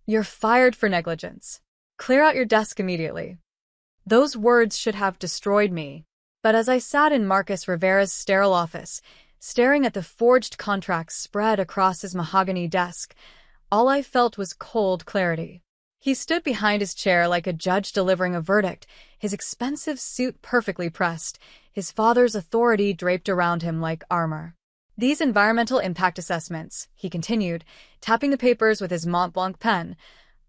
"You're fired for negligence. Clear out your desk immediately." Those words should have destroyed me. But as I sat in Marcus Rivera's sterile office, staring at the forged contracts spread across his mahogany desk, all I felt was cold clarity. He stood behind his chair like a judge delivering a verdict, his expensive suit perfectly pressed, his father's authority draped around him like armor. "These environmental impact assessments," he continued, tapping the papers with his Mont Blanc pen,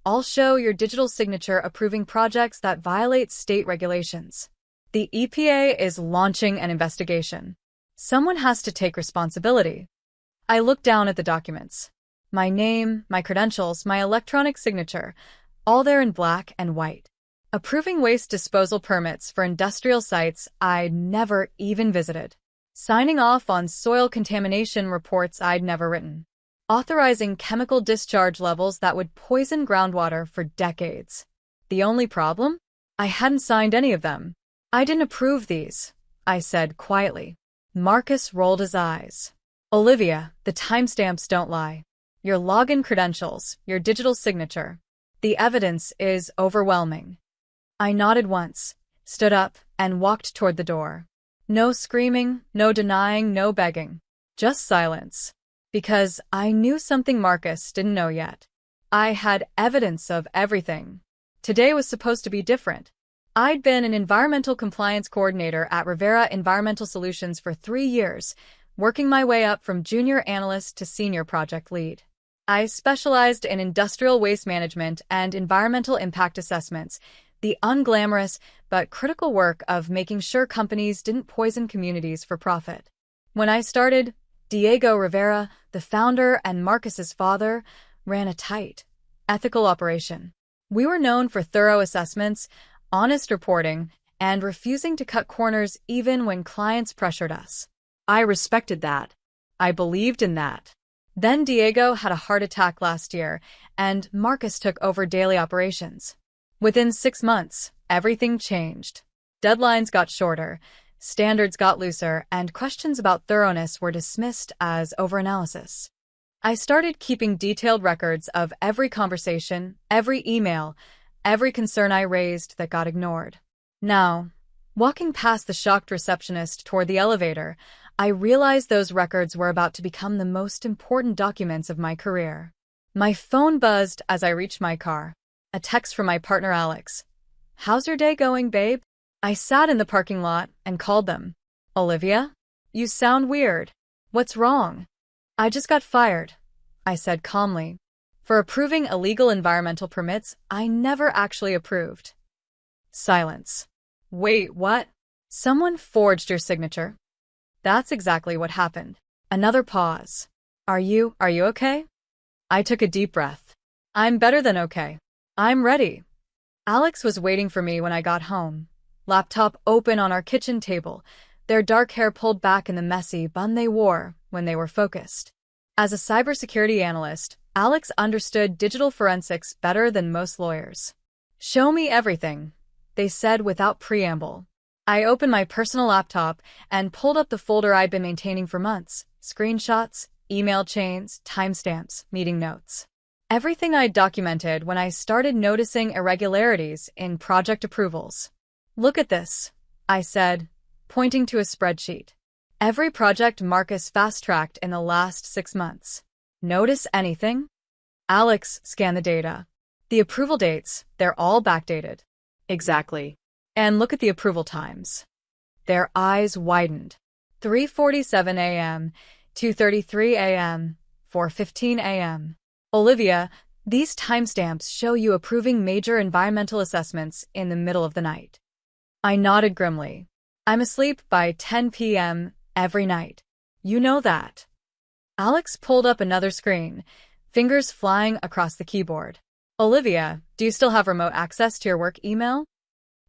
"all show your digital signature approving projects that violate state regulations. The EPA is launching an investigation. Someone has to take responsibility." I looked down at the documents. My name, my credentials, my electronic signature, all there in black and white. Approving waste disposal permits for industrial sites I'd never even visited. Signing off on soil contamination reports I'd never written. Authorizing chemical discharge levels that would poison groundwater for decades. The only problem? I hadn't signed any of them. "I didn't approve these," I said quietly. Marcus rolled his eyes. "Olivia, the timestamps don't lie. Your login credentials, your digital signature. The evidence is overwhelming." I nodded once, stood up, and walked toward the door. No screaming, no denying, no begging. Just silence. Because I knew something Marcus didn't know yet. I had evidence of everything. Today was supposed to be different. I'd been an environmental compliance coordinator at Rivera Environmental Solutions for 3 years, working my way up from junior analyst to senior project lead. I specialized in industrial waste management and environmental impact assessments, the unglamorous but critical work of making sure companies didn't poison communities for profit. When I started, Diego Rivera, the founder and Marcus's father, ran a tight, ethical operation. We were known for thorough assessments, honest reporting, and refusing to cut corners even when clients pressured us. I respected that. I believed in that. Then Diego had a heart attack last year, and Marcus took over daily operations. Within 6 months, everything changed. Deadlines got shorter, standards got looser, and questions about thoroughness were dismissed as overanalysis. I started keeping detailed records of every conversation, every email, every concern I raised that got ignored. Now, walking past the shocked receptionist toward the elevator, I realized those records were about to become the most important documents of my career. My phone buzzed as I reached my car. A text from my partner Alex. "How's your day going, babe?" I sat in the parking lot and called them. "Olivia? You sound weird. What's wrong?" "I just got fired," I said calmly, "for approving illegal environmental permits I never actually approved." Silence. "Wait, what? Someone forged your signature?" "That's exactly what happened." Another pause. Are you okay?" I took a deep breath. "I'm better than okay. I'm ready." Alex was waiting for me when I got home. Laptop open on our kitchen table, their dark hair pulled back in the messy bun they wore when they were focused. As a cybersecurity analyst, Alex understood digital forensics better than most lawyers. "Show me everything," they said without preamble. I opened my personal laptop and pulled up the folder I'd been maintaining for months. Screenshots, email chains, timestamps, meeting notes. Everything I'd documented when I started noticing irregularities in project approvals. "Look at this," I said, pointing to a spreadsheet. "Every project Marcus fast-tracked in the last 6 months. Notice anything?" Alex scanned the data. "The approval dates, they're all backdated." "Exactly. And look at the approval times." Their eyes widened. 3:47 a.m., 2:33 a.m., 4:15 a.m. "Olivia, these timestamps show you approving major environmental assessments in the middle of the night." I nodded grimly. "I'm asleep by 10 p.m. every night. You know that." Alex pulled up another screen, fingers flying across the keyboard. "Olivia, do you still have remote access to your work email?"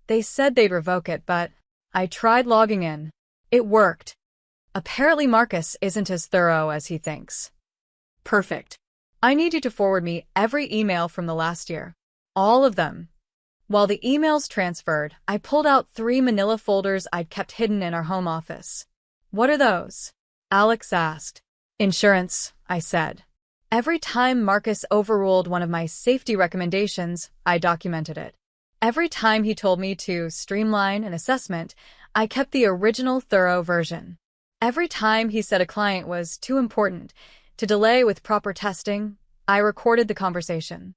They said they'd revoke it, but I tried logging in. It worked. Apparently Marcus isn't as thorough as he thinks. "Perfect. I need you to forward me every email from the last year. All of them." While the emails transferred, I pulled out 3 manila folders I'd kept hidden in our home office. "What are those?" Alex asked. "Insurance," I said. Every time Marcus overruled one of my safety recommendations, I documented it. Every time he told me to streamline an assessment, I kept the original thorough version. Every time he said a client was too important to delay with proper testing, I recorded the conversation.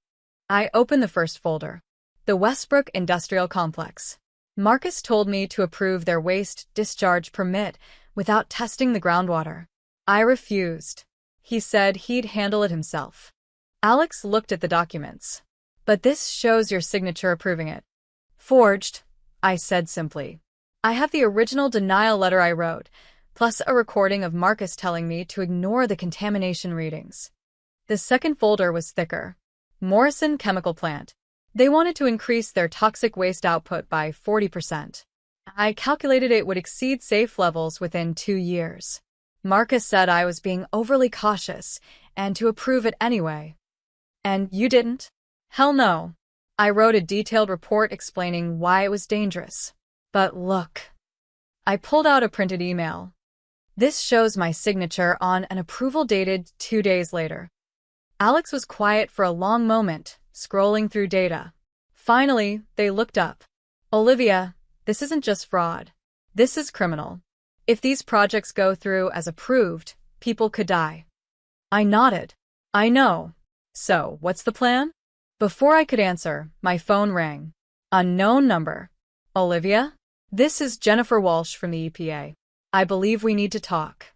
I opened the first folder. The Westbrook Industrial Complex. Marcus told me to approve their waste discharge permit without testing the groundwater. I refused. He said he'd handle it himself. Alex looked at the documents. But this shows your signature approving it. Forged, I said simply. I have the original denial letter I wrote, plus a recording of Marcus telling me to ignore the contamination readings. The second folder was thicker. Morrison Chemical Plant. They wanted to increase their toxic waste output by 40%. I calculated it would exceed safe levels within 2 years. Marcus said I was being overly cautious and to approve it anyway. And you didn't? Hell no. I wrote a detailed report explaining why it was dangerous. But look. I pulled out a printed email. This shows my signature on an approval dated 2 days later. Alex was quiet for a long moment, scrolling through data. Finally, they looked up. Olivia, this isn't just fraud. This is criminal. If these projects go through as approved, people could die. I nodded. I know. So, what's the plan? Before I could answer, my phone rang. Unknown number. Olivia? This is Jennifer Walsh from the EPA. I believe we need to talk.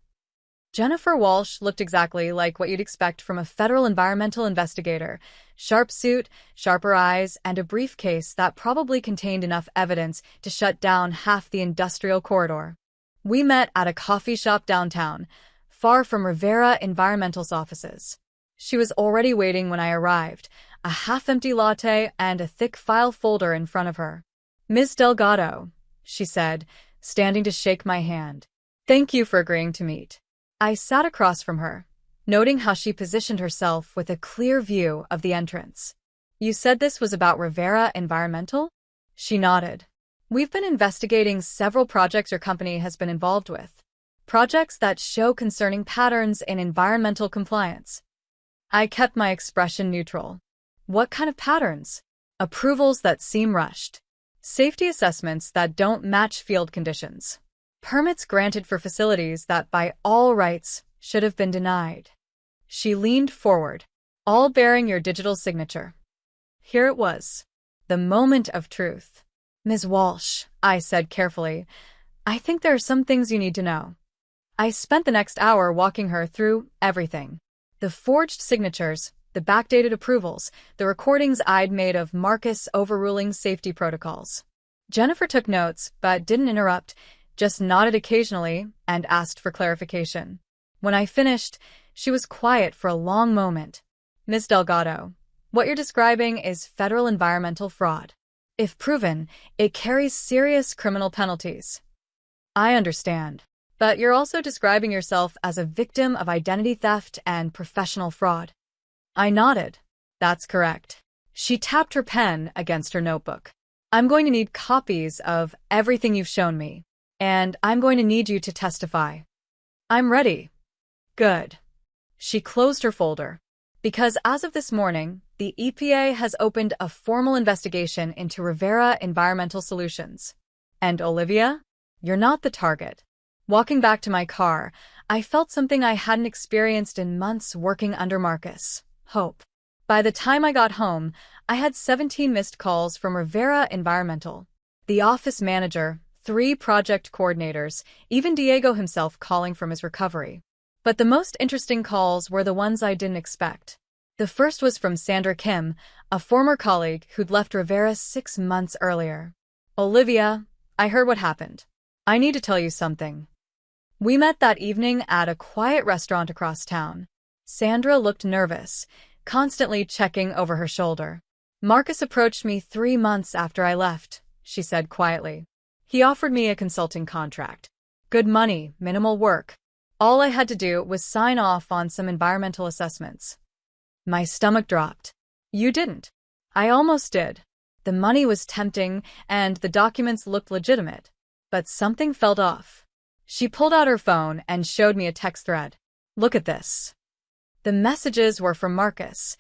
Jennifer Walsh looked exactly like what you'd expect from a federal environmental investigator. Sharp suit, sharper eyes, and a briefcase that probably contained enough evidence to shut down half the industrial corridor. We met at a coffee shop downtown, far from Rivera Environmental's offices. She was already waiting when I arrived, a half-empty latte and a thick file folder in front of her. Ms. Delgado, she said, standing to shake my hand. Thank you for agreeing to meet. I sat across from her, noting how she positioned herself with a clear view of the entrance. You said this was about Rivera Environmental? She nodded. We've been investigating several projects your company has been involved with. Projects that show concerning patterns in environmental compliance. I kept my expression neutral. What kind of patterns? Approvals that seem rushed. Safety assessments that don't match field conditions. Permits granted for facilities that by all rights should have been denied. She leaned forward, all bearing your digital signature. Here it was. The moment of truth. Ms. Walsh, I said carefully, I think there are some things you need to know. I spent the next hour walking her through everything. The forged signatures, the backdated approvals, the recordings I'd made of Marcus overruling safety protocols. Jennifer took notes, but didn't interrupt, just nodded occasionally and asked for clarification. When I finished, she was quiet for a long moment. Ms. Delgado, what you're describing is federal environmental fraud. If proven, it carries serious criminal penalties. I understand. But you're also describing yourself as a victim of identity theft and professional fraud. I nodded. That's correct. She tapped her pen against her notebook. I'm going to need copies of everything you've shown me, and I'm going to need you to testify. I'm ready. Good. She closed her folder. Because as of this morning, the EPA has opened a formal investigation into Rivera Environmental Solutions. And Olivia, you're not the target. Walking back to my car, I felt something I hadn't experienced in months working under Marcus. Hope. By the time I got home, I had 17 missed calls from Rivera Environmental. The office manager, 3 project coordinators, even Diego himself calling from his recovery. But the most interesting calls were the ones I didn't expect. The first was from Sandra Kim, a former colleague who'd left Rivera 6 months earlier. Olivia, I heard what happened. I need to tell you something. We met that evening at a quiet restaurant across town. Sandra looked nervous, constantly checking over her shoulder. Marcus approached me 3 months after I left, she said quietly. He offered me a consulting contract. Good money, minimal work. All I had to do was sign off on some environmental assessments. My stomach dropped. You didn't. I almost did. The money was tempting and the documents looked legitimate. But something felt off. She pulled out her phone and showed me a text thread. Look at this. The messages were from Marcus.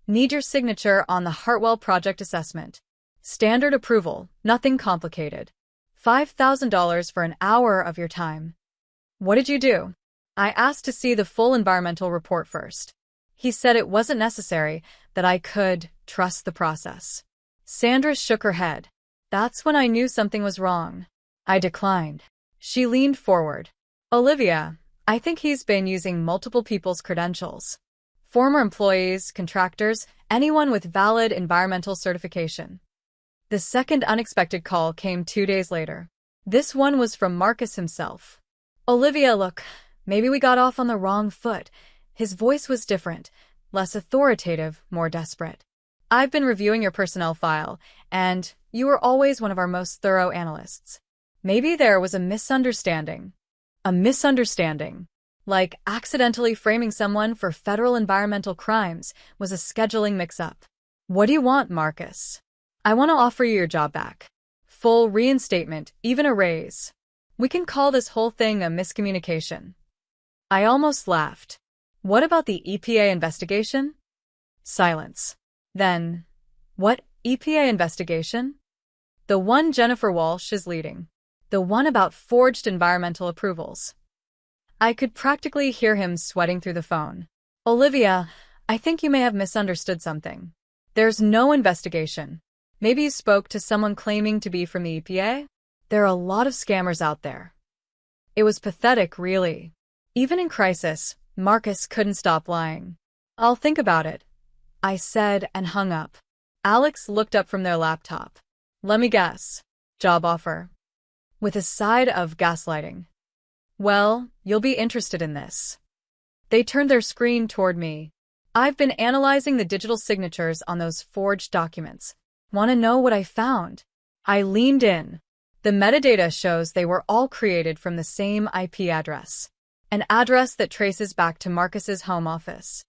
Need your signature on the Hartwell project assessment. Standard approval, nothing complicated. $5,000 for an hour of your time. What did you do? I asked to see the full environmental report first. He said it wasn't necessary, that I could trust the process. Sandra shook her head. That's when I knew something was wrong. I declined. She leaned forward. Olivia, I think he's been using multiple people's credentials. Former employees, contractors, anyone with valid environmental certification. The second unexpected call came 2 days later. This one was from Marcus himself. Olivia, look, maybe we got off on the wrong foot. His voice was different, less authoritative, more desperate. I've been reviewing your personnel file, and you were always one of our most thorough analysts. Maybe there was a misunderstanding. A misunderstanding. Like accidentally framing someone for federal environmental crimes was a scheduling mix-up. What do you want, Marcus? I want to offer you your job back. Full reinstatement, even a raise. We can call this whole thing a miscommunication. I almost laughed. What about the EPA investigation? Silence. Then, what EPA investigation? The one Jennifer Walsh is leading. The one about forged environmental approvals. I could practically hear him sweating through the phone. Olivia, I think you may have misunderstood something. There's no investigation. Maybe you spoke to someone claiming to be from the EPA? There are a lot of scammers out there. It was pathetic, really. Even in crisis, Marcus couldn't stop lying. I'll think about it, I said and hung up. Alex looked up from their laptop. Let me guess. Job offer. With a side of gaslighting. Well, you'll be interested in this. They turned their screen toward me. I've been analyzing the digital signatures on those forged documents. Want to know what I found? I leaned in. The metadata shows they were all created from the same IP address. An address that traces back to Marcus's home office.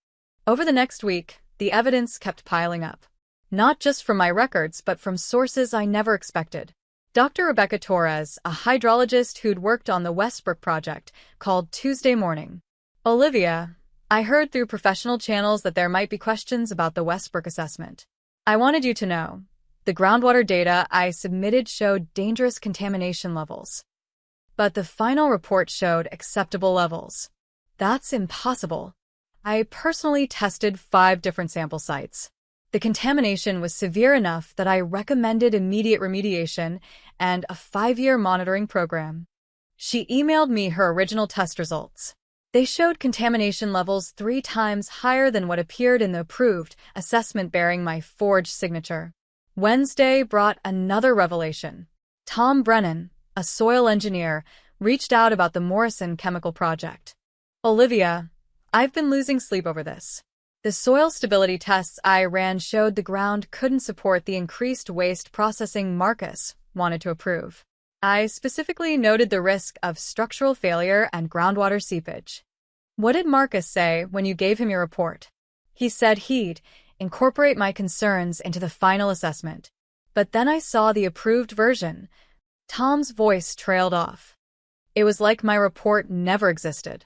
Over the next week, the evidence kept piling up. Not just from my records, but from sources I never expected. Dr. Rebecca Torres, a hydrologist who'd worked on the Westbrook project, called Tuesday morning. Olivia, I heard through professional channels that there might be questions about the Westbrook assessment. I wanted you to know. The groundwater data I submitted showed dangerous contamination levels. But the final report showed acceptable levels. That's impossible. I personally tested 5 different sample sites. The contamination was severe enough that I recommended immediate remediation and a 5-year monitoring program. She emailed me her original test results. They showed contamination levels 3 times higher than what appeared in the approved assessment bearing my forged signature. Wednesday brought another revelation. Tom Brennan, a soil engineer, reached out about the Morrison chemical project. Olivia, I've been losing sleep over this. The soil stability tests I ran showed the ground couldn't support the increased waste processing Marcus wanted to approve. I specifically noted the risk of structural failure and groundwater seepage. What did Marcus say when you gave him your report? He said he'd incorporate my concerns into the final assessment. But then I saw the approved version. Tom's voice trailed off. It was like my report never existed.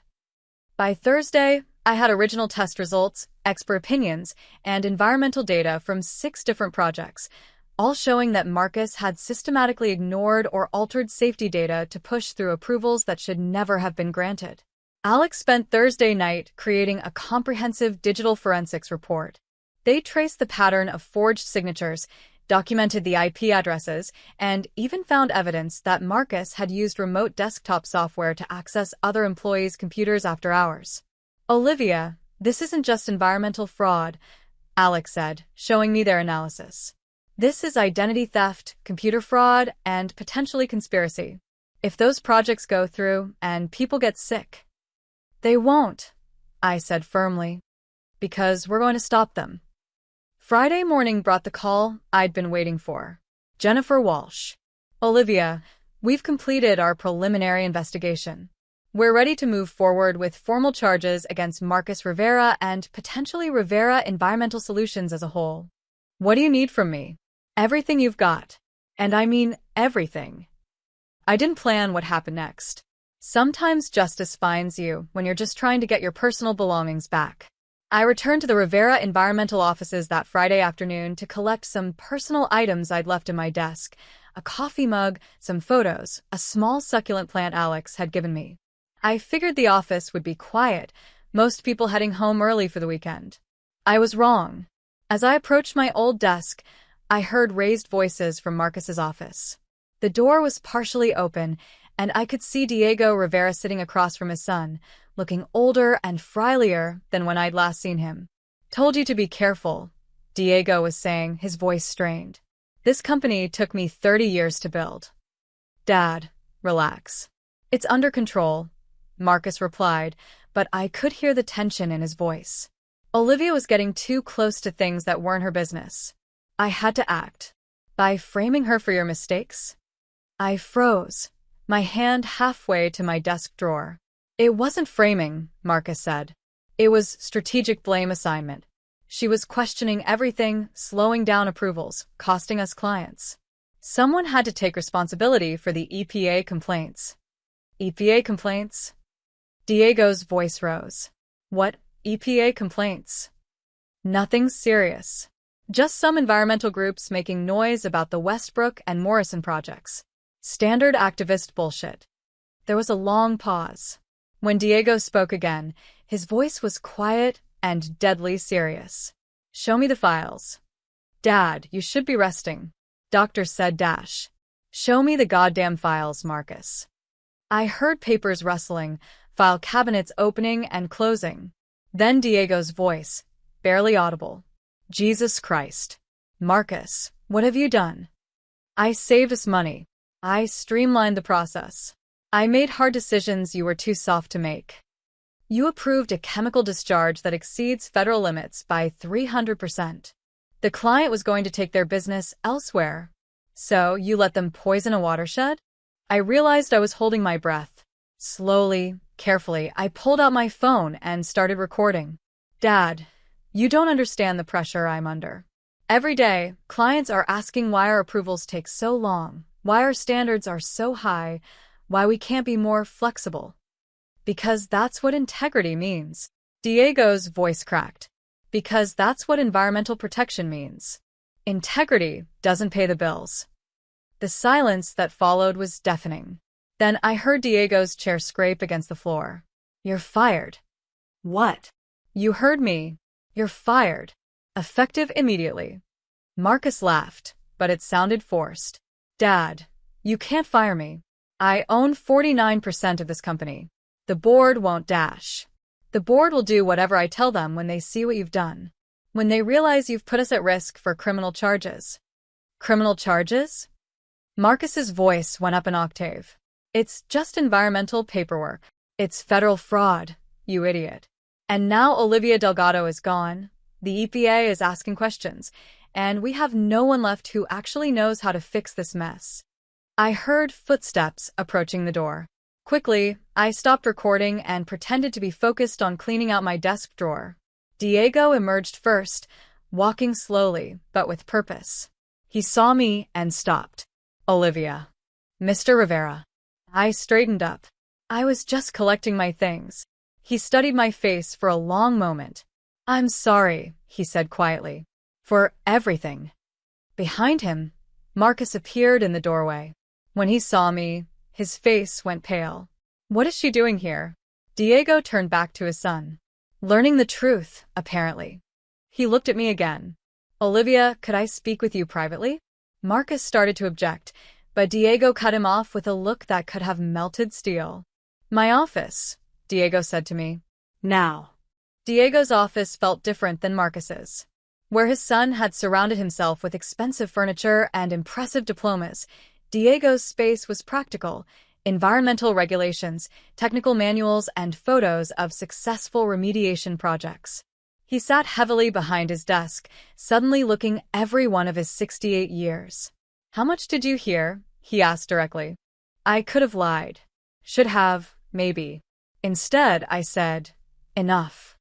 By Thursday, I had original test results, expert opinions, and environmental data from 6 different projects, all showing that Marcus had systematically ignored or altered safety data to push through approvals that should never have been granted. Alex spent Thursday night creating a comprehensive digital forensics report. They traced the pattern of forged signatures, documented the IP addresses, and even found evidence that Marcus had used remote desktop software to access other employees' computers after hours. Olivia, this isn't just environmental fraud, Alex said, showing me their analysis. This is identity theft, computer fraud, and potentially conspiracy. If those projects go through and people get sick. They won't, I said firmly, because we're going to stop them. Friday morning brought the call I'd been waiting for. Jennifer Walsh. Olivia, we've completed our preliminary investigation. We're ready to move forward with formal charges against Marcus Rivera and potentially Rivera Environmental Solutions as a whole. What do you need from me? Everything you've got. And I mean everything. I didn't plan what happened next. Sometimes justice finds you when you're just trying to get your personal belongings back. I returned to the Rivera environmental offices that Friday afternoon to collect some personal items I'd left in my desk: a coffee mug, some photos, a small succulent plant Alex had given me. I figured the office would be quiet, most people heading home early for the weekend. I was wrong. As I approached my old desk, I heard raised voices from Marcus's office. The door was partially open, and I could see Diego Rivera sitting across from his son, looking older and frielier than when I'd last seen him. "Told you to be careful," Diego was saying, his voice strained. "This company took me 30 years to build." "Dad, relax. It's under control," Marcus replied, but I could hear the tension in his voice. Olivia was getting too close to things that weren't her business. I had to act. "By framing her for your mistakes?" I froze, my hand halfway to my desk drawer. "It wasn't framing," Marcus said. "It was strategic blame assignment. She was questioning everything, slowing down approvals, costing us clients. Someone had to take responsibility for the EPA complaints." "EPA complaints?" Diego's voice rose. "What EPA complaints?" "Nothing serious. Just some environmental groups making noise about the Westbrook and Morrison projects. Standard activist bullshit." There was a long pause. When Diego spoke again, his voice was quiet and deadly serious. "Show me the files." "Dad, you should be resting," Doctor said. "Show me the goddamn files, Marcus." I heard papers rustling, file cabinets opening and closing. Then Diego's voice, barely audible. "Jesus Christ. Marcus, what have you done?" "I saved us money. I streamlined the process. I made hard decisions you were too soft to make. You approved a chemical discharge that exceeds federal limits by 300%. The client was going to take their business elsewhere. So you let them poison a watershed?" I realized I was holding my breath. Slowly, carefully, I pulled out my phone and started recording. "Dad, you don't understand the pressure I'm under. Every day, clients are asking why our approvals take so long, why our standards are so high, why we can't be more flexible. Because that's what integrity means." Diego's voice cracked. "Because that's what environmental protection means. Integrity doesn't pay the bills." The silence that followed was deafening. Then I heard Diego's chair scrape against the floor. "You're fired." "What?" "You heard me. You're fired. Effective immediately." Marcus laughed, but it sounded forced. "Dad, you can't fire me. I own 49% of this company. The board won't dash. The board will do whatever I tell them when they see what you've done. When they realize you've put us at risk for criminal charges." "Criminal charges?" Marcus's voice went up an octave. "It's just environmental paperwork. It's federal fraud, you idiot. And now Olivia Delgado is gone. The EPA is asking questions, and we have no one left who actually knows how to fix this mess." I heard footsteps approaching the door. Quickly, I stopped recording and pretended to be focused on cleaning out my desk drawer. Diego emerged first, walking slowly, but with purpose. He saw me and stopped. "Olivia." "Mr. Rivera." I straightened up. I was just collecting my things. He studied my face for a long moment. "I'm sorry," he said quietly. "For everything." Behind him, Marcus appeared in the doorway. When he saw me, his face went pale. "What is she doing here?" Diego turned back to his son. "Learning the truth, apparently." He looked at me again. "Olivia, could I speak with you privately?" Marcus started to object, but Diego cut him off with a look that could have melted steel. "My office," Diego said to me. "Now." Diego's office felt different than Marcus's. Where his son had surrounded himself with expensive furniture and impressive diplomas, Diego's space was practical: environmental regulations, technical manuals, and photos of successful remediation projects. He sat heavily behind his desk, suddenly looking every one of his 68 years. "How much did you hear?" he asked directly. I could have lied. Should have, maybe. Instead, I said, "Enough."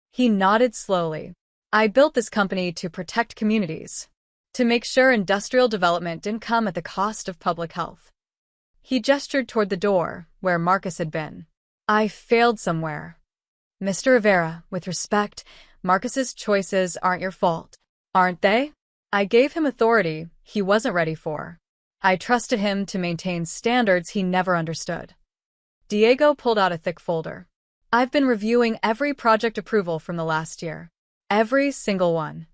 He nodded slowly. "I built this company to protect communities, to make sure industrial development didn't come at the cost of public health." He gestured toward the door, where Marcus had been. "I failed somewhere." "Mr. Rivera, with respect, Marcus's choices aren't your fault, aren't they? I gave him authority he wasn't ready for. I trusted him to maintain standards he never understood. Diego pulled out a thick folder. I've been reviewing every project approval from the last year. Every single one.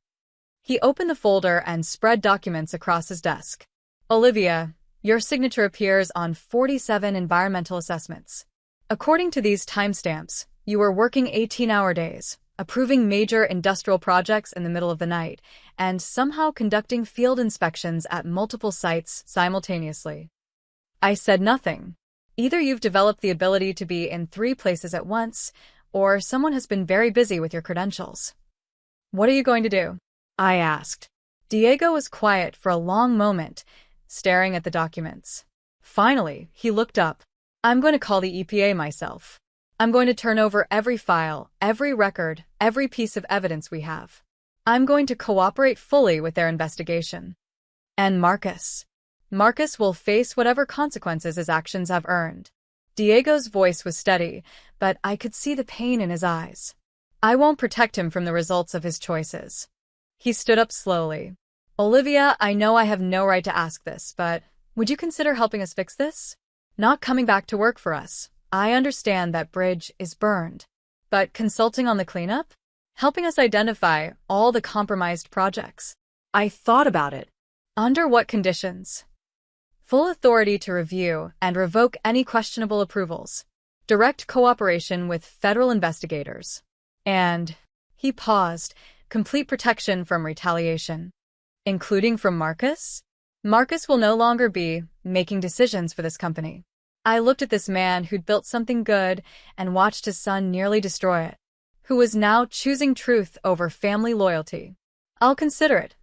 He opened the folder and spread documents across his desk. Olivia, your signature appears on 47 environmental assessments. According to these timestamps, you were working 18-hour days, approving major industrial projects in the middle of the night, and somehow conducting field inspections at multiple sites simultaneously. I said nothing. Either you've developed the ability to be in 3 places at once, or someone has been very busy with your credentials. What are you going to do? I asked. Diego was quiet for a long moment, staring at the documents. Finally, he looked up. I'm going to call the EPA myself. I'm going to turn over every file, every record, every piece of evidence we have. I'm going to cooperate fully with their investigation. And Marcus. Marcus will face whatever consequences his actions have earned. Diego's voice was steady, but I could see the pain in his eyes. I won't protect him from the results of his choices. He stood up slowly. Olivia, I know I have no right to ask this, but would you consider helping us fix this? Not coming back to work for us. I understand that bridge is burned. But consulting on the cleanup? Helping us identify all the compromised projects. I thought about it. Under what conditions? Full authority to review and revoke any questionable approvals. Direct cooperation with federal investigators. And, he paused, complete protection from retaliation. Including from Marcus? Marcus will no longer be making decisions for this company. I looked at this man who'd built something good and watched his son nearly destroy it, who was now choosing truth over family loyalty. I'll consider it,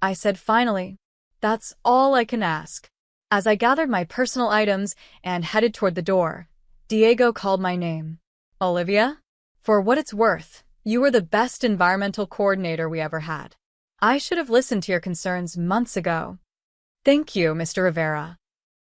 I said finally. That's all I can ask. As I gathered my personal items and headed toward the door, Diego called my name. Olivia? For what it's worth, you were the best environmental coordinator we ever had. I should have listened to your concerns months ago. Thank you, Mr. Rivera.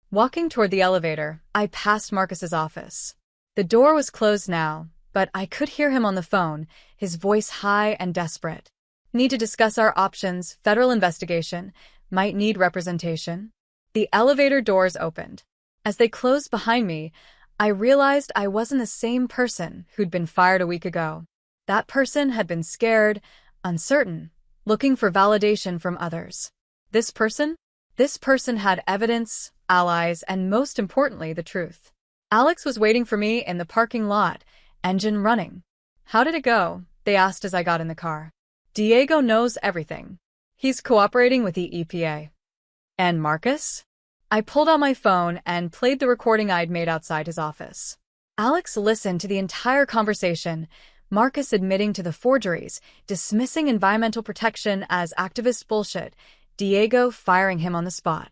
Walking toward the elevator, I passed Marcus's office. The door was closed now, but I could hear him on the phone, his voice high and desperate. Need to discuss our options, federal investigation, might need representation. The elevator doors opened. As they closed behind me, I realized I wasn't the same person who'd been fired a week ago. That person had been scared, uncertain, looking for validation from others. This person had evidence, allies, and most importantly, the truth. Alex was waiting for me in the parking lot, engine running. How did it go? They asked as I got in the car. Diego knows everything. He's cooperating with the EPA. And Marcus? I pulled out my phone and played the recording I'd made outside his office. Alex listened to the entire conversation, Marcus admitting to the forgeries, dismissing environmental protection as activist bullshit, Diego firing him on the spot.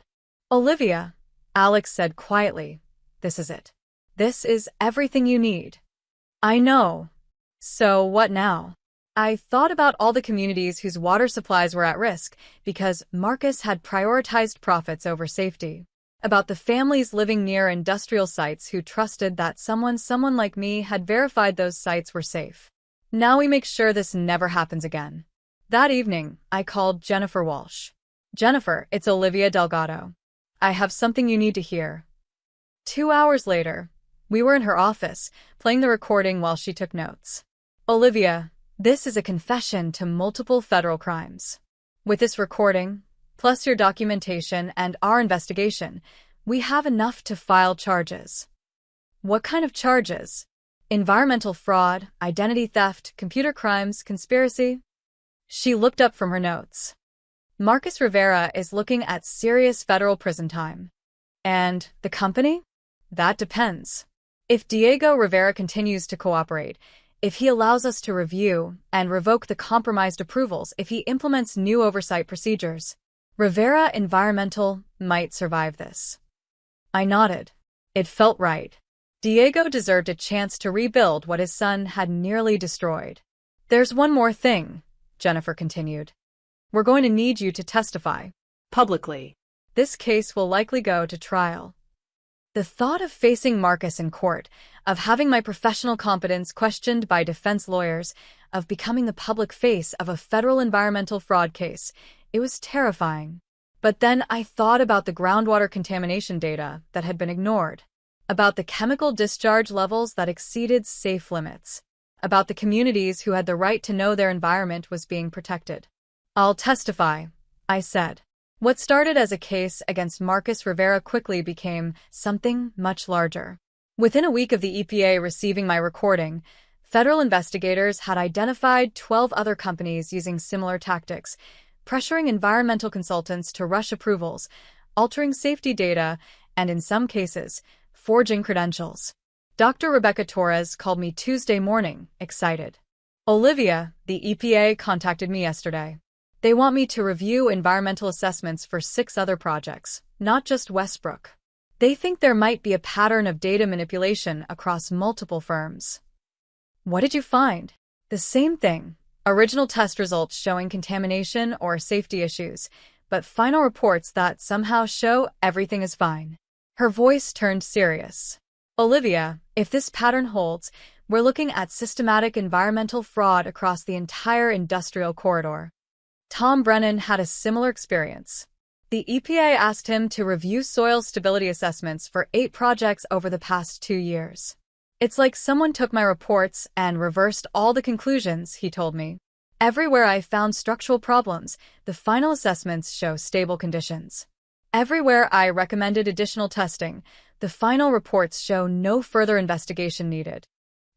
Olivia, Alex said quietly, this is it. This is everything you need. I know. So what now? I thought about all the communities whose water supplies were at risk because Marcus had prioritized profits over safety. About the families living near industrial sites who trusted that someone like me had verified those sites were safe. Now we make sure this never happens again. That evening, I called Jennifer Walsh. Jennifer, it's Olivia Delgado. I have something you need to hear. 2 hours later, we were in her office, playing the recording while she took notes. Olivia, this is a confession to multiple federal crimes. With this recording, plus your documentation and our investigation, we have enough to file charges. What kind of charges? Environmental fraud, identity theft, computer crimes, conspiracy? She looked up from her notes. Marcus Rivera is looking at serious federal prison time. And the company? That depends. If Diego Rivera continues to cooperate, if he allows us to review and revoke the compromised approvals, if he implements new oversight procedures, Rivera Environmental might survive this. I nodded. It felt right. Diego deserved a chance to rebuild what his son had nearly destroyed. There's one more thing, Jennifer continued. We're going to need you to testify. Publicly. This case will likely go to trial. The thought of facing Marcus in court, of having my professional competence questioned by defense lawyers, of becoming the public face of a federal environmental fraud case, it was terrifying. But then I thought about the groundwater contamination data that had been ignored, about the chemical discharge levels that exceeded safe limits, about the communities who had the right to know their environment was being protected. "I'll testify," I said. What started as a case against Marcus Rivera quickly became something much larger. Within a week of the EPA receiving my recording, federal investigators had identified 12 other companies using similar tactics, pressuring environmental consultants to rush approvals, altering safety data, and in some cases, forging credentials. Dr. Rebecca Torres called me Tuesday morning, excited. "Olivia, the EPA contacted me yesterday. They want me to review environmental assessments for 6 other projects, not just Westbrook. They think there might be a pattern of data manipulation across multiple firms." "What did you find?" "The same thing. Original test results showing contamination or safety issues, but final reports that somehow show everything is fine." Her voice turned serious. "Olivia, if this pattern holds, we're looking at systematic environmental fraud across the entire industrial corridor." Tom Brennan had a similar experience. The EPA asked him to review soil stability assessments for 8 projects over the past 2 years. "It's like someone took my reports and reversed all the conclusions," he told me. "Everywhere I found structural problems, the final assessments show stable conditions. Everywhere I recommended additional testing, the final reports show no further investigation needed."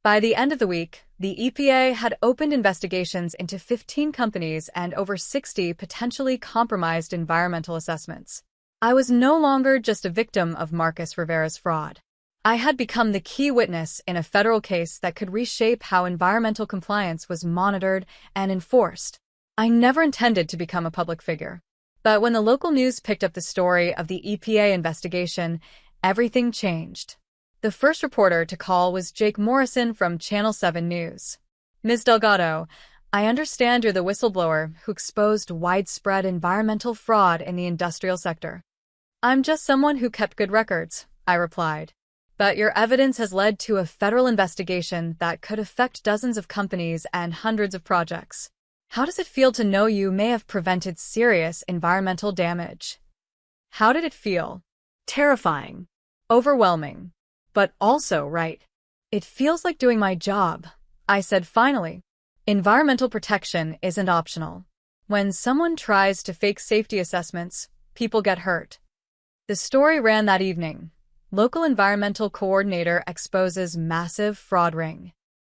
By the end of the week, the EPA had opened investigations into 15 companies and over 60 potentially compromised environmental assessments. I was no longer just a victim of Marcus Rivera's fraud. I had become the key witness in a federal case that could reshape how environmental compliance was monitored and enforced. I never intended to become a public figure. But when the local news picked up the story of the EPA investigation, everything changed. The first reporter to call was Jake Morrison from Channel 7 News. "Ms. Delgado, I understand you're the whistleblower who exposed widespread environmental fraud in the industrial sector." "I'm just someone who kept good records," I replied. "But your evidence has led to a federal investigation that could affect dozens of companies and hundreds of projects. How does it feel to know you may have prevented serious environmental damage?" How did it feel? Terrifying. Overwhelming. But also right. "It feels like doing my job," I said finally. Environmental protection isn't optional. When someone tries to fake safety assessments, people get hurt. The story ran that evening. Local environmental coordinator exposes massive fraud ring.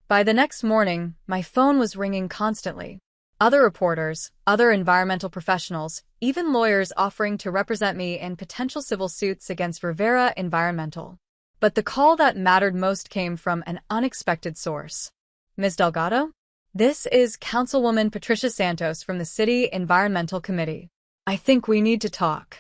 By the next morning, my phone was ringing constantly. Other reporters, other environmental professionals, even lawyers offering to represent me in potential civil suits against Rivera Environmental. But the call that mattered most came from an unexpected source. "Ms. Delgado? This is Councilwoman Patricia Santos from the City Environmental Committee. I think we need to talk."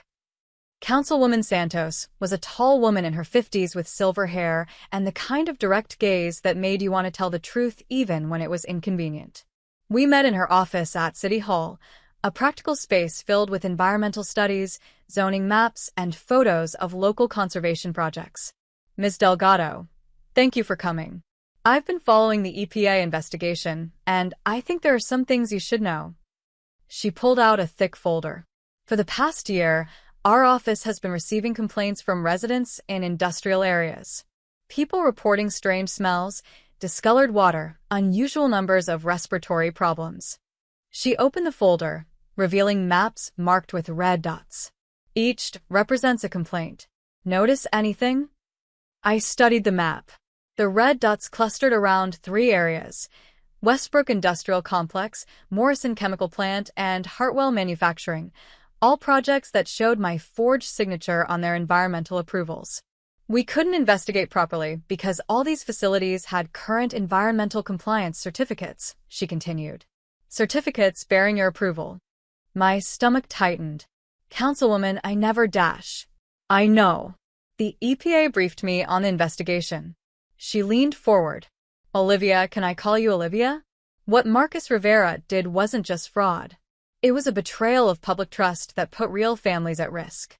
Councilwoman Santos was a tall woman in her 50s with silver hair and the kind of direct gaze that made you want to tell the truth even when it was inconvenient. We met in her office at City Hall, a practical space filled with environmental studies, zoning maps, and photos of local conservation projects. "Ms. Delgado, thank you for coming. I've been following the EPA investigation, and I think there are some things you should know." She pulled out a thick folder. "For the past year, our office has been receiving complaints from residents in industrial areas. People reporting strange smells, discolored water, unusual numbers of respiratory problems." She opened the folder, revealing maps marked with red dots. Each represents a complaint. "Notice anything?" I studied the map. The red dots clustered around 3 areas: Westbrook Industrial Complex, Morrison Chemical Plant, and Hartwell Manufacturing, all projects that showed my forged signature on their environmental approvals. "We couldn't investigate properly because all these facilities had current environmental compliance certificates," she continued. "Certificates bearing your approval." My stomach tightened. "Councilwoman, I never dash." "I know." The EPA briefed me on the investigation. She leaned forward. "Olivia, can I call you Olivia? What Marcus Rivera did wasn't just fraud. It was a betrayal of public trust that put real families at risk."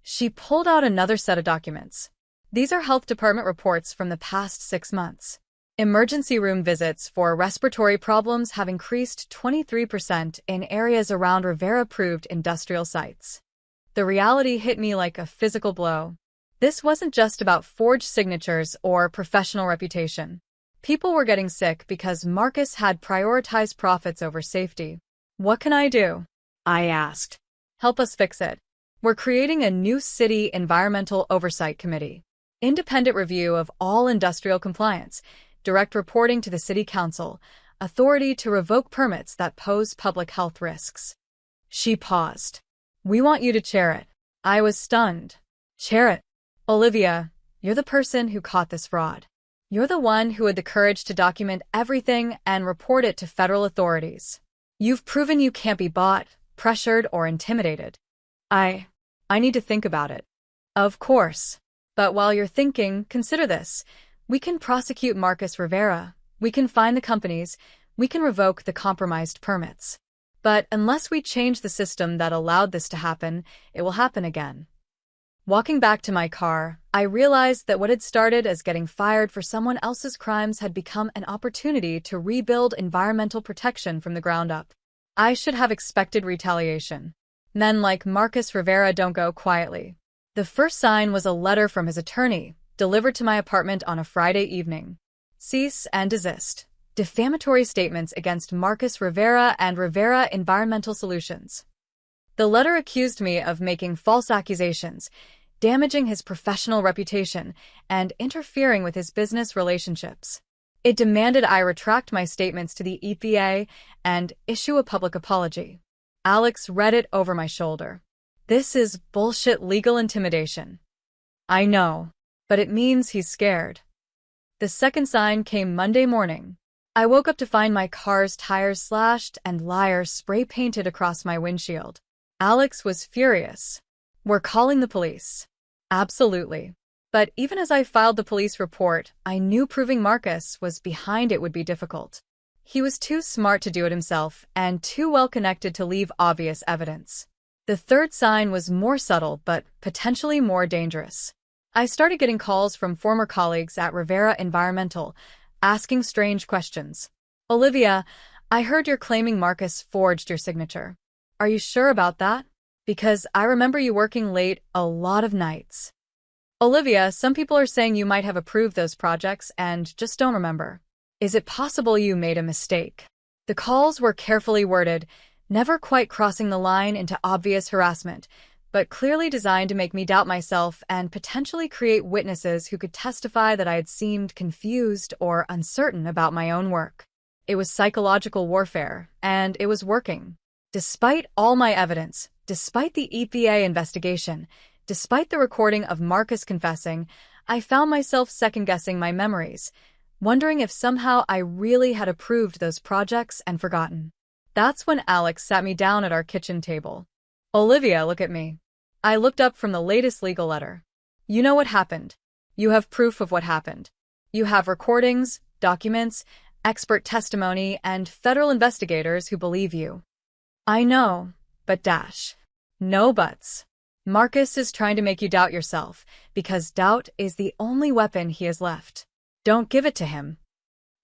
She pulled out another set of documents. These are health department reports from the past 6 months. Emergency room visits for respiratory problems have increased 23% in areas around Rivera-approved industrial sites. The reality hit me like a physical blow. This wasn't just about forged signatures or professional reputation. People were getting sick because Marcus had prioritized profits over safety. What can I do? I asked. Help us fix it. We're creating a new city environmental oversight committee. Independent review of all industrial compliance, direct reporting to the city council, authority to revoke permits that pose public health risks. She paused. We want you to chair it. I was stunned. Chair it? Olivia, you're the person who caught this fraud. You're the one who had the courage to document everything and report it to federal authorities. You've proven you can't be bought, pressured, or intimidated. I need to think about it. Of course. But while you're thinking, consider this. We can prosecute Marcus Rivera. We can fine the companies. We can revoke the compromised permits. But unless we change the system that allowed this to happen, it will happen again. Walking back to my car, I realized that what had started as getting fired for someone else's crimes had become an opportunity to rebuild environmental protection from the ground up. I should have expected retaliation. Men like Marcus Rivera don't go quietly. The first sign was a letter from his attorney, delivered to my apartment on a Friday evening. Cease and desist. Defamatory statements against Marcus Rivera and Rivera Environmental Solutions. The letter accused me of making false accusations, damaging his professional reputation, and interfering with his business relationships. It demanded I retract my statements to the EPA and issue a public apology. Alex read it over my shoulder. This is bullshit legal intimidation. I know, but it means he's scared. The second sign came Monday morning. I woke up to find my car's tires slashed and liar spray-painted across my windshield. Alex was furious. We're calling the police. Absolutely. But even as I filed the police report, I knew proving Marcus was behind it would be difficult. He was too smart to do it himself and too well connected to leave obvious evidence. The third sign was more subtle but potentially more dangerous. I started getting calls from former colleagues at Rivera Environmental, asking strange questions. Olivia, I heard you're claiming Marcus forged your signature. Are you sure about that? Because I remember you working late a lot of nights. Olivia, some people are saying you might have approved those projects and just don't remember. Is it possible you made a mistake? The calls were carefully worded, never quite crossing the line into obvious harassment, but clearly designed to make me doubt myself and potentially create witnesses who could testify that I had seemed confused or uncertain about my own work. It was psychological warfare, and it was working. Despite all my evidence, despite the EPA investigation, despite the recording of Marcus confessing, I found myself second-guessing my memories, wondering if somehow I really had approved those projects and forgotten. That's when Alex sat me down at our kitchen table. Olivia, look at me. I looked up from the latest legal letter. You know what happened. You have proof of what happened. You have recordings, documents, expert testimony, and federal investigators who believe you. I know, but no buts. Marcus is trying to make you doubt yourself, because doubt is the only weapon he has left. Don't give it to him.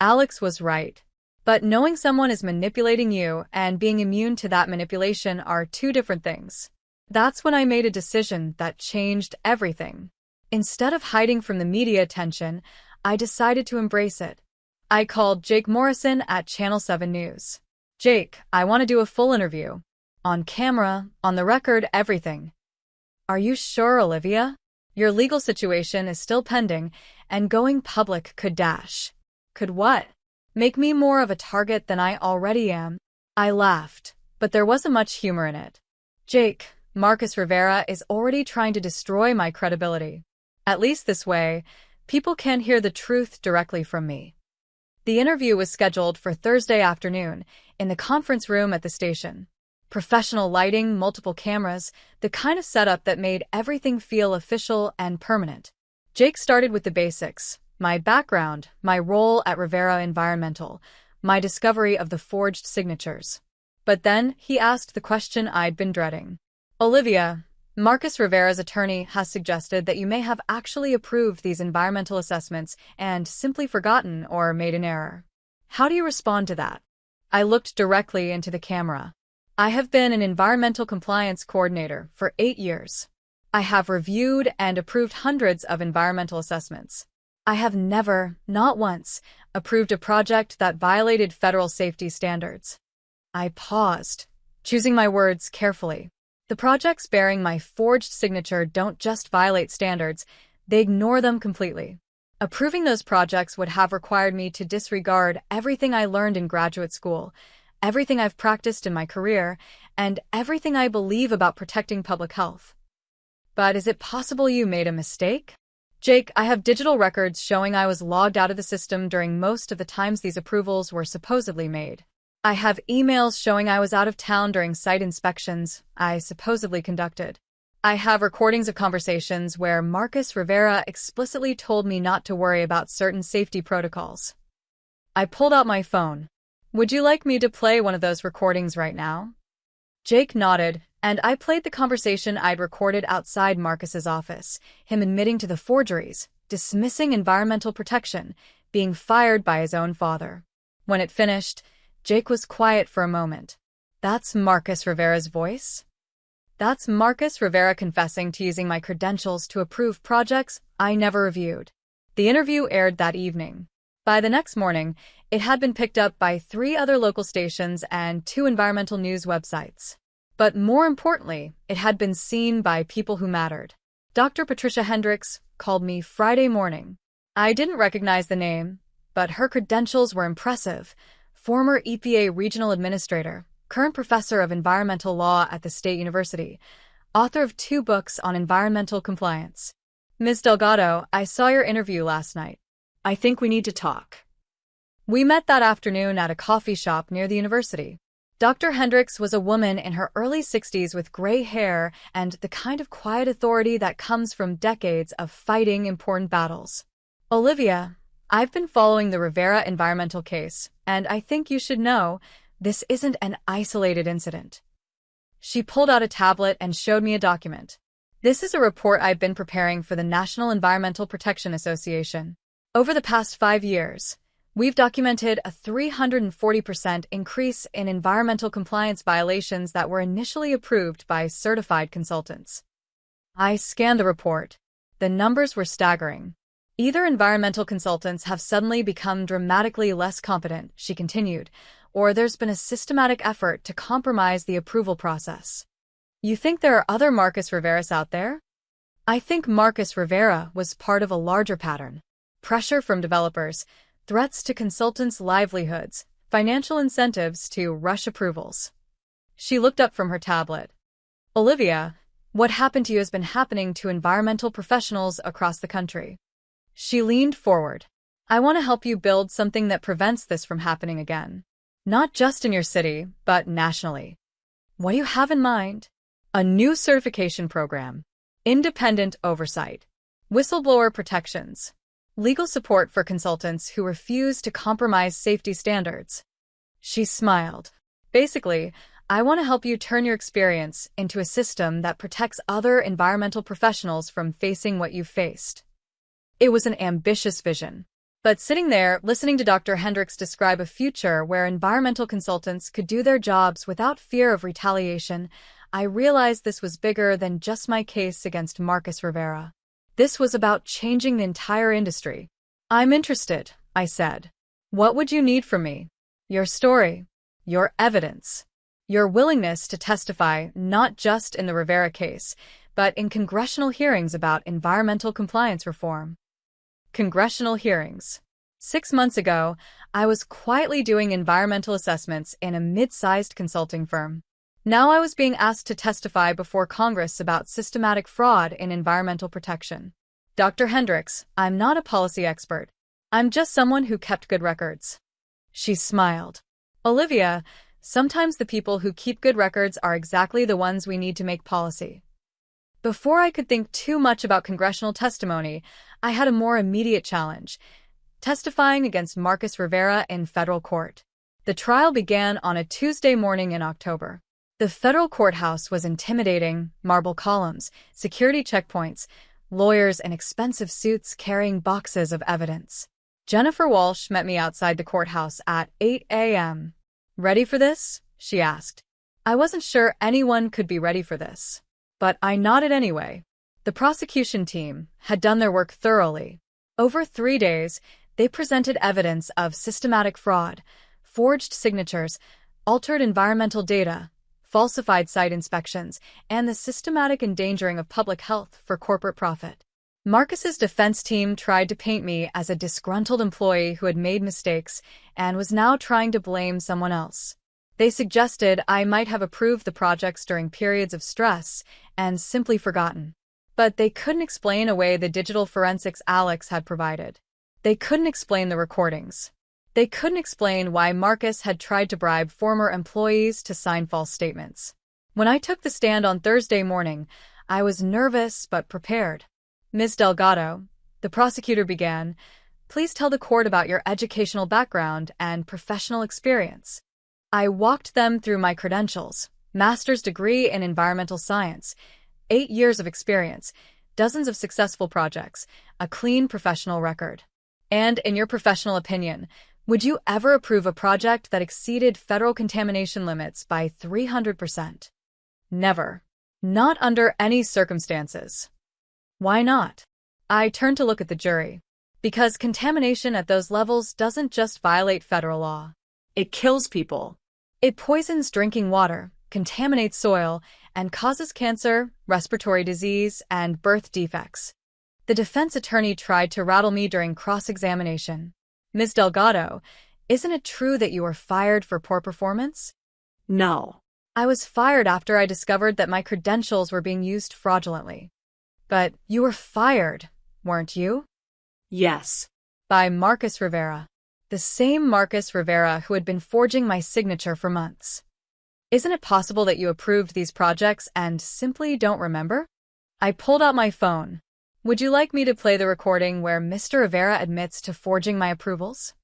Alex was right. But knowing someone is manipulating you and being immune to that manipulation are two different things. That's when I made a decision that changed everything. Instead of hiding from the media attention, I decided to embrace it. I called Jake Morrison at Channel 7 News. Jake, I want to do a full interview. On camera, on the record, everything. Are you sure, Olivia? Your legal situation is still pending, and going public could Could what? Make me more of a target than I already am. I laughed, but there wasn't much humor in it. Jake, Marcus Rivera is already trying to destroy my credibility. At least this way, people can hear the truth directly from me. The interview was scheduled for Thursday afternoon in the conference room at the station. Professional lighting, multiple cameras, the kind of setup that made everything feel official and permanent. Jake started with the basics. My background, my role at Rivera Environmental, my discovery of the forged signatures. But then he asked the question I'd been dreading. Olivia, Marcus Rivera's attorney has suggested that you may have actually approved these environmental assessments and simply forgotten or made an error. How do you respond to that? I looked directly into the camera. I have been an environmental compliance coordinator for 8 years. I have reviewed and approved hundreds of environmental assessments. I have never, not once, approved a project that violated federal safety standards. I paused, choosing my words carefully. The projects bearing my forged signature don't just violate standards, they ignore them completely. Approving those projects would have required me to disregard everything I learned in graduate school, everything I've practiced in my career, and everything I believe about protecting public health. But is it possible you made a mistake? Jake, I have digital records showing I was logged out of the system during most of the times these approvals were supposedly made. I have emails showing I was out of town during site inspections I supposedly conducted. I have recordings of conversations where Marcus Rivera explicitly told me not to worry about certain safety protocols. I pulled out my phone. Would you like me to play one of those recordings right now? Jake nodded, and I played the conversation I'd recorded outside Marcus's office, him admitting to the forgeries, dismissing environmental protection, being fired by his own father. When it finished, Jake was quiet for a moment. That's Marcus Rivera's voice? That's Marcus Rivera confessing to using my credentials to approve projects I never reviewed. The interview aired that evening. By the next morning, it had been picked up by 3 other local stations and 2 environmental news websites. But more importantly, it had been seen by people who mattered. Dr. Patricia Hendricks called me Friday morning. I didn't recognize the name, but her credentials were impressive. Former EPA regional administrator, current professor of environmental law at the State University, author of 2 books on environmental compliance. Ms. Delgado, I saw your interview last night. I think we need to talk. We met that afternoon at a coffee shop near the university. Dr. Hendricks was a woman in her early 60s with gray hair and the kind of quiet authority that comes from decades of fighting important battles. Olivia, I've been following the Rivera environmental case, and I think you should know, this isn't an isolated incident. She pulled out a tablet and showed me a document. This is a report I've been preparing for the National Environmental Protection Association. Over the past 5 years, we've documented a 340% increase in environmental compliance violations that were initially approved by certified consultants. I scanned the report. The numbers were staggering. Either environmental consultants have suddenly become dramatically less competent, she continued, or there's been a systematic effort to compromise the approval process. You think there are other Marcus Riveras out there? I think Marcus Rivera was part of a larger pattern. Pressure from developers, threats to consultants' livelihoods, financial incentives to rush approvals. She looked up from her tablet. Olivia, what happened to you has been happening to environmental professionals across the country. She leaned forward. I want to help you build something that prevents this from happening again. Not just in your city, but nationally. What do you have in mind? A new certification program, independent oversight, whistleblower protections, legal support for consultants who refuse to compromise safety standards. She smiled. Basically, I want to help you turn your experience into a system that protects other environmental professionals from facing what you've faced. It was an ambitious vision. But sitting there, listening to Dr. Hendricks describe a future where environmental consultants could do their jobs without fear of retaliation, I realized this was bigger than just my case against Marcus Rivera. This was about changing the entire industry. I'm interested, I said. What would you need from me? Your story, your evidence, your willingness to testify not just in the Rivera case, but in congressional hearings about environmental compliance reform. Congressional hearings. 6 months ago, I was quietly doing environmental assessments in a mid-sized consulting firm. Now I was being asked to testify before Congress about systematic fraud in environmental protection. Dr. Hendricks, I'm not a policy expert. I'm just someone who kept good records. She smiled. Olivia, sometimes the people who keep good records are exactly the ones we need to make policy. Before I could think too much about congressional testimony, I had a more immediate challenge: testifying against Marcus Rivera in federal court. The trial began on a Tuesday morning in October. The federal courthouse was intimidating: marble columns, security checkpoints, lawyers in expensive suits carrying boxes of evidence. Jennifer Walsh met me outside the courthouse at 8 a.m. "Ready for this?" she asked. I wasn't sure anyone could be ready for this, but I nodded anyway. The prosecution team had done their work thoroughly. Over 3 days, they presented evidence of systematic fraud, forged signatures, altered environmental data, falsified site inspections, and the systematic endangering of public health for corporate profit. Marcus's defense team tried to paint me as a disgruntled employee who had made mistakes and was now trying to blame someone else. They suggested I might have approved the projects during periods of stress and simply forgotten. But they couldn't explain away the digital forensics Alex had provided. They couldn't explain the recordings. They couldn't explain why Marcus had tried to bribe former employees to sign false statements. When I took the stand on Thursday morning, I was nervous but prepared. "Ms. Delgado," the prosecutor began, "please tell the court about your educational background and professional experience." I walked them through my credentials: master's degree in environmental science, 8 years of experience, dozens of successful projects, a clean professional record. "And in your professional opinion, would you ever approve a project that exceeded federal contamination limits by 300%? "Never. Not under any circumstances." "Why not?" I turned to look at the jury. "Because contamination at those levels doesn't just violate federal law. It kills people. It poisons drinking water, contaminates soil, and causes cancer, respiratory disease, and birth defects." The defense attorney tried to rattle me during cross-examination. "Ms. Delgado, isn't it true that you were fired for poor performance?" No. "I was fired after I discovered that my credentials were being used fraudulently." "But you were fired, weren't you?" Yes. "By Marcus Rivera. The same Marcus Rivera who had been forging my signature for months. Isn't it possible that you approved these projects and simply don't remember?" I pulled out my phone. "Would you like me to play the recording where Mr. Rivera admits to forging my approvals?"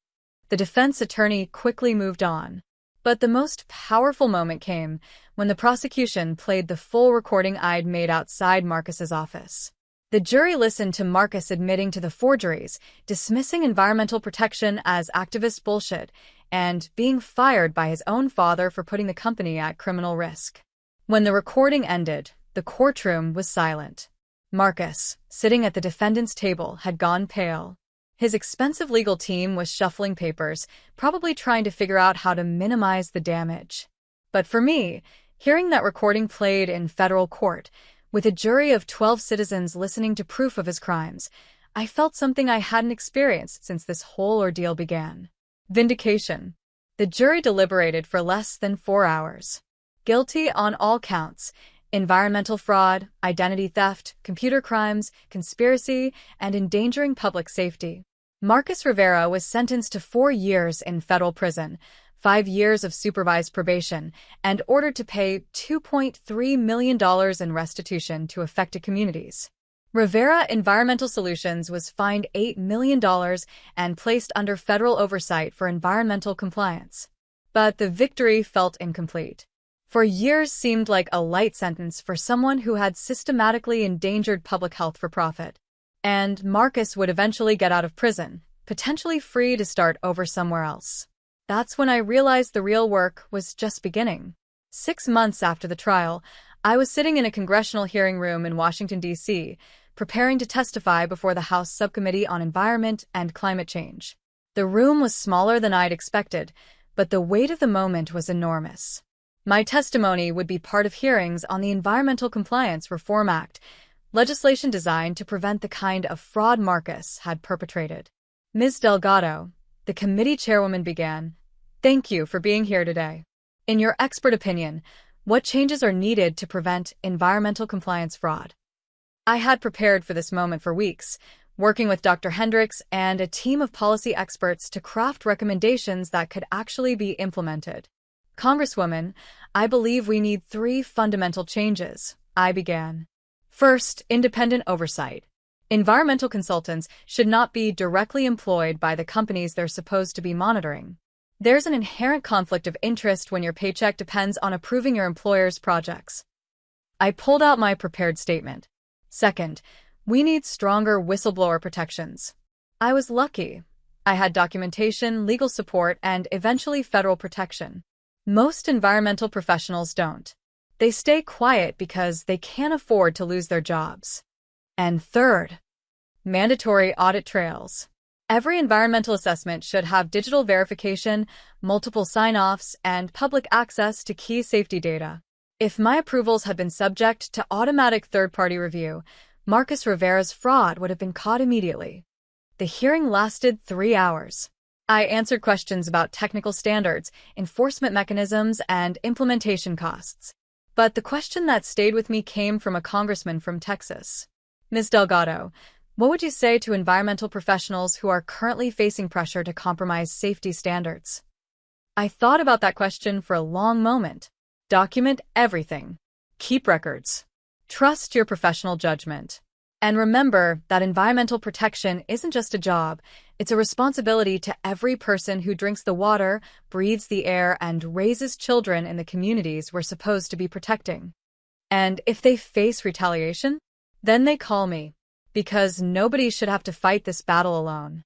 The defense attorney quickly moved on. But the most powerful moment came when the prosecution played the full recording I'd made outside Marcus's office. The jury listened to Marcus admitting to the forgeries, dismissing environmental protection as activist bullshit, and being fired by his own father for putting the company at criminal risk. When the recording ended, the courtroom was silent. Marcus, sitting at the defendant's table, had gone pale. His expensive legal team was shuffling papers, probably trying to figure out how to minimize the damage. But for me, hearing that recording played in federal court, with a jury of 12 citizens listening to proof of his crimes, I felt something I hadn't experienced since this whole ordeal began. Vindication. The jury deliberated for less than 4 hours. Guilty on all counts: environmental fraud, identity theft, computer crimes, conspiracy, and endangering public safety. Marcus Rivera was sentenced to 4 years in federal prison, 5 years of supervised probation, and ordered to pay $2.3 million in restitution to affected communities. Rivera Environmental Solutions was fined $8 million and placed under federal oversight for environmental compliance. But the victory felt incomplete. For years seemed like a light sentence for someone who had systematically endangered public health for profit. And Marcus would eventually get out of prison, potentially free to start over somewhere else. That's when I realized the real work was just beginning. 6 months after the trial, I was sitting in a congressional hearing room in Washington, D.C., preparing to testify before the House Subcommittee on Environment and Climate Change. The room was smaller than I'd expected, but the weight of the moment was enormous. My testimony would be part of hearings on the Environmental Compliance Reform Act, legislation designed to prevent the kind of fraud Marcus had perpetrated. "Ms. Delgado," the committee chairwoman began, "thank you for being here today. In your expert opinion, what changes are needed to prevent environmental compliance fraud?" I had prepared for this moment for weeks, working with Dr. Hendricks and a team of policy experts to craft recommendations that could actually be implemented. "Congresswoman, I believe we need 3 fundamental changes," I began. "First, independent oversight. Environmental consultants should not be directly employed by the companies they're supposed to be monitoring. There's an inherent conflict of interest when your paycheck depends on approving your employer's projects. I pulled out my prepared statement. Second, we need stronger whistleblower protections. I was lucky. I had documentation, legal support, and eventually federal protection. Most environmental professionals don't. They stay quiet because they can't afford to lose their jobs. And third, mandatory audit trails. Every environmental assessment should have digital verification, multiple sign-offs, and public access to key safety data. If my approvals had been subject to automatic third-party review, Marcus Rivera's fraud would have been caught immediately. The hearing lasted 3 hours. I answered questions about technical standards, enforcement mechanisms, and implementation costs. But the question that stayed with me came from a congressman from Texas. Ms. Delgado, what would you say to environmental professionals who are currently facing pressure to compromise safety standards? I thought about that question for a long moment. Document everything. Keep records. Trust your professional judgment. And remember that environmental protection isn't just a job, it's a responsibility to every person who drinks the water, breathes the air, and raises children in the communities we're supposed to be protecting. And if they face retaliation, then they call me, because nobody should have to fight this battle alone.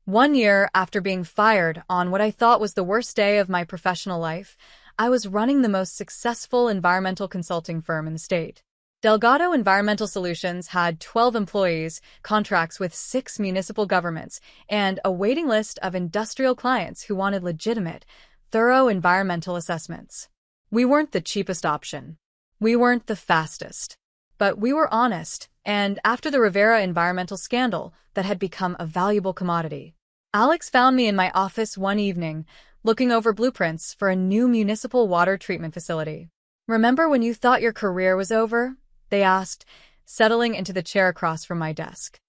1 year after being fired on what I thought was the worst day of my professional life, I was running the most successful environmental consulting firm in the state. Delgado Environmental Solutions had 12 employees, contracts with 6 municipal governments, and a waiting list of industrial clients who wanted legitimate, thorough environmental assessments. We weren't the cheapest option. We weren't the fastest. But we were honest, and after the Rivera environmental scandal that had become a valuable commodity, Alex found me in my office one evening, looking over blueprints for a new municipal water treatment facility. "Remember when you thought your career was over?" they asked, settling into the chair across from my desk.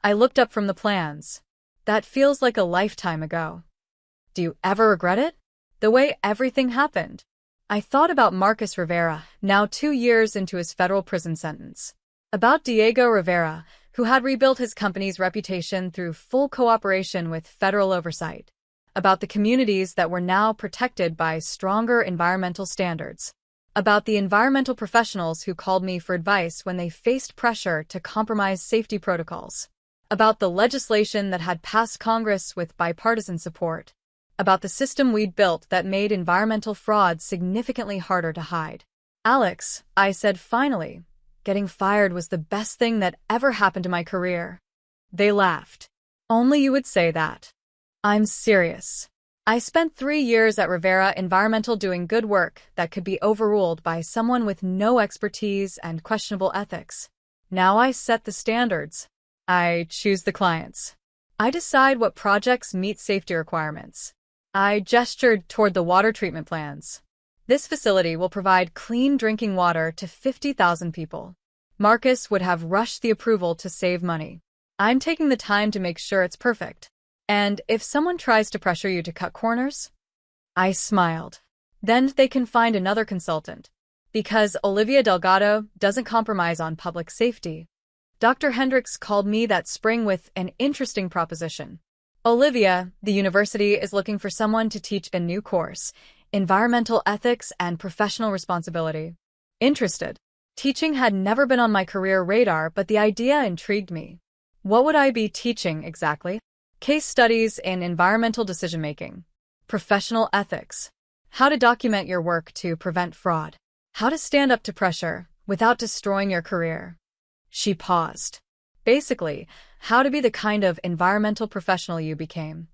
I looked up from the plans. "That feels like a lifetime ago. Do you ever regret it? The way everything happened?" I thought about Marcus Rivera, now 2 years into his federal prison sentence. About Diego Rivera, who had rebuilt his company's reputation through full cooperation with federal oversight. About the communities that were now protected by stronger environmental standards. About the environmental professionals who called me for advice when they faced pressure to compromise safety protocols. About the legislation that had passed Congress with bipartisan support. About the system we'd built that made environmental fraud significantly harder to hide. "Alex," I said finally, "getting fired was the best thing that ever happened to my career." They laughed. "Only you would say that." I'm serious. I spent 3 years at Rivera Environmental doing good work that could be overruled by someone with no expertise and questionable ethics. Now I set the standards. I choose the clients. I decide what projects meet safety requirements. I gestured toward the water treatment plans. This facility will provide clean drinking water to 50,000 people. Marcus would have rushed the approval to save money. I'm taking the time to make sure it's perfect. And if someone tries to pressure you to cut corners? I smiled. Then they can find another consultant. Because Olivia Delgado doesn't compromise on public safety. Dr. Hendricks called me that spring with an interesting proposition. "Olivia, the university is looking for someone to teach a new course, Environmental Ethics and Professional Responsibility." Interested. Teaching had never been on my career radar, but the idea intrigued me. What would I be teaching exactly? Case studies in environmental decision-making, professional ethics, how to document your work to prevent fraud, how to stand up to pressure without destroying your career. She paused. Basically, how to be the kind of environmental professional you became.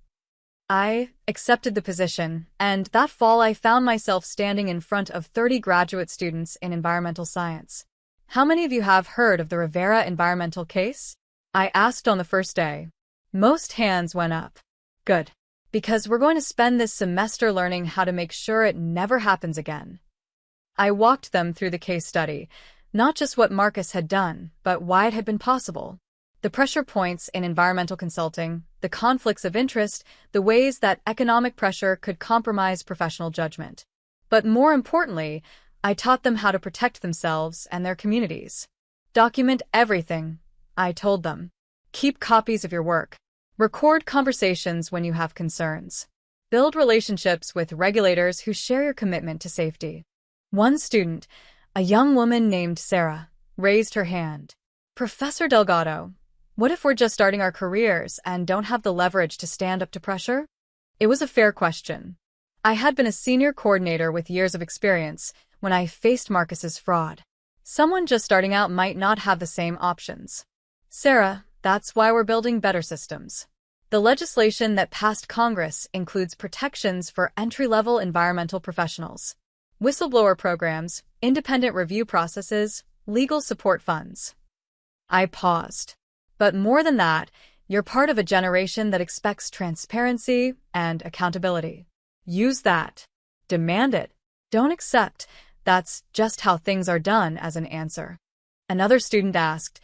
I accepted the position, and that fall I found myself standing in front of 30 graduate students in environmental science. "How many of you have heard of the Rivera environmental case?" I asked on the first day. Most hands went up. Good. Because we're going to spend this semester learning how to make sure it never happens again. I walked them through the case study, not just what Marcus had done, but why it had been possible. The pressure points in environmental consulting, the conflicts of interest, the ways that economic pressure could compromise professional judgment. But more importantly, I taught them how to protect themselves and their communities. Document everything, I told them. Keep copies of your work. Record conversations when you have concerns. Build relationships with regulators who share your commitment to safety. One student, a young woman named Sarah, raised her hand. Professor Delgado, what if we're just starting our careers and don't have the leverage to stand up to pressure? It was a fair question. I had been a senior coordinator with years of experience when I faced Marcus's fraud. Someone just starting out might not have the same options. Sarah, that's why we're building better systems. The legislation that passed Congress includes protections for entry-level environmental professionals, whistleblower programs, independent review processes, legal support funds. I paused. But more than that, you're part of a generation that expects transparency and accountability. Use that. Demand it. Don't accept that's just how things are done as an answer. Another student asked,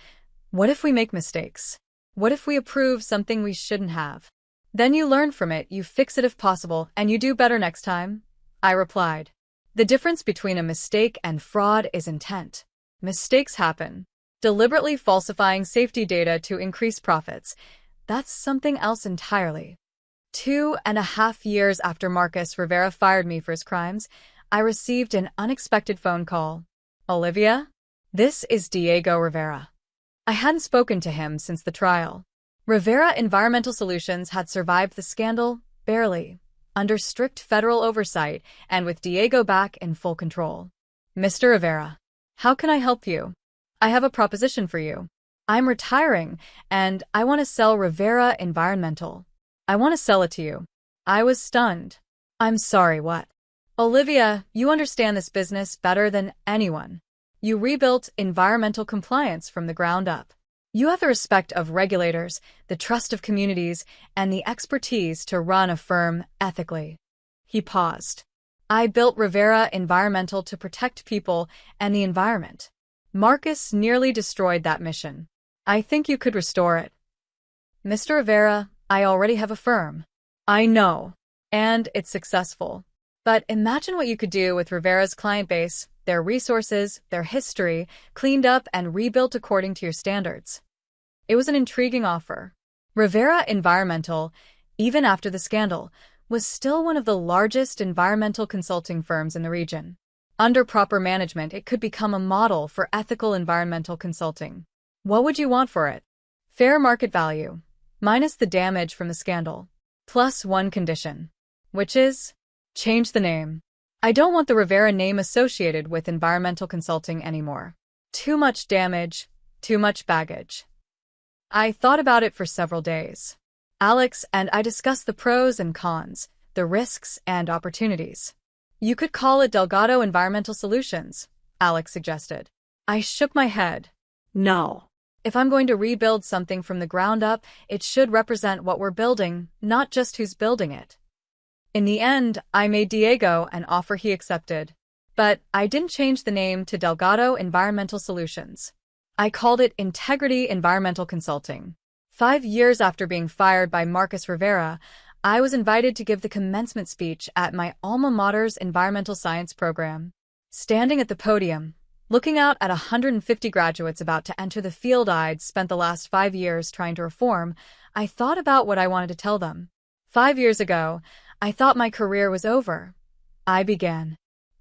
what if we make mistakes? What if we approve something we shouldn't have? Then you learn from it, you fix it if possible, and you do better next time? I replied. The difference between a mistake and fraud is intent. Mistakes happen. Deliberately falsifying safety data to increase profits, that's something else entirely. 2.5 years after Marcus Rivera fired me for his crimes, I received an unexpected phone call. Olivia? This is Diego Rivera. I hadn't spoken to him since the trial. Rivera Environmental Solutions had survived the scandal, barely, under strict federal oversight and with Diego back in full control. Mr. Rivera, how can I help you? I have a proposition for you. I'm retiring, and I want to sell Rivera Environmental. I want to sell it to you. I was stunned. I'm sorry, what? Olivia, you understand this business better than anyone. You rebuilt environmental compliance from the ground up. You have the respect of regulators, the trust of communities, and the expertise to run a firm ethically. He paused. I built Rivera Environmental to protect people and the environment. Marcus nearly destroyed that mission. I think you could restore it. Mr. Rivera, I already have a firm. I know. And it's successful. But imagine what you could do with Rivera's client base, their resources, their history, cleaned up and rebuilt according to your standards. It was an intriguing offer. Rivera Environmental, even after the scandal, was still one of the largest environmental consulting firms in the region. Under proper management, it could become a model for ethical environmental consulting. What would you want for it? Fair market value, minus the damage from the scandal, plus one condition, which is change the name. I don't want the Rivera name associated with environmental consulting anymore. Too much damage, too much baggage. I thought about it for several days. Alex and I discussed the pros and cons, the risks and opportunities. You could call it Delgado Environmental Solutions, Alex suggested. I shook my head. No. If I'm going to rebuild something from the ground up, it should represent what we're building, not just who's building it. In the end, I made Diego an offer he accepted. But I didn't change the name to Delgado Environmental Solutions. I called it Integrity Environmental Consulting. 5 years after being fired by Marcus Rivera, I was invited to give the commencement speech at my alma mater's environmental science program. Standing at the podium, looking out at 150 graduates about to enter the field I'd spent the last 5 years trying to reform, I thought about what I wanted to tell them. 5 years ago, I thought my career was over. I